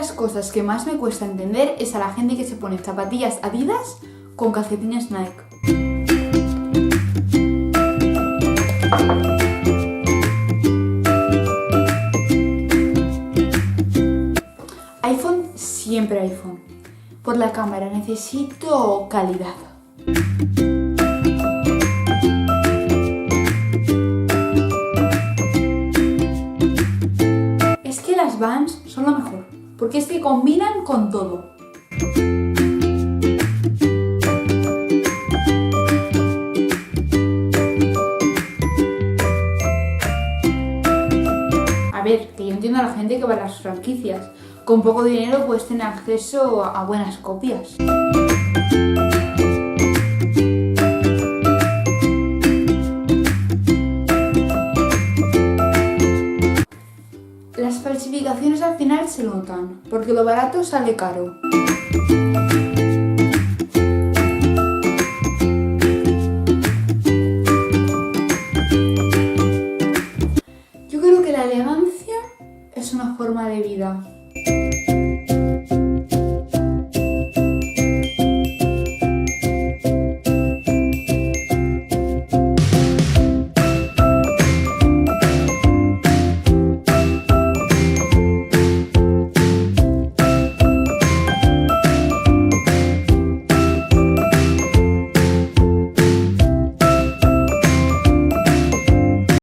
las cosas que más me cuesta entender es a la gente que se pone zapatillas Adidas con calcetines Nike. iPhone, siempre iPhone. Por la cámara necesito calidad. Es que las Vans son lo mejor, porque es que combinan con todo. A ver, que yo entiendo a la gente que va a las franquicias. Con poco dinero puedes tener acceso a buenas copias. Las falsificaciones al final se notan, porque lo barato sale caro.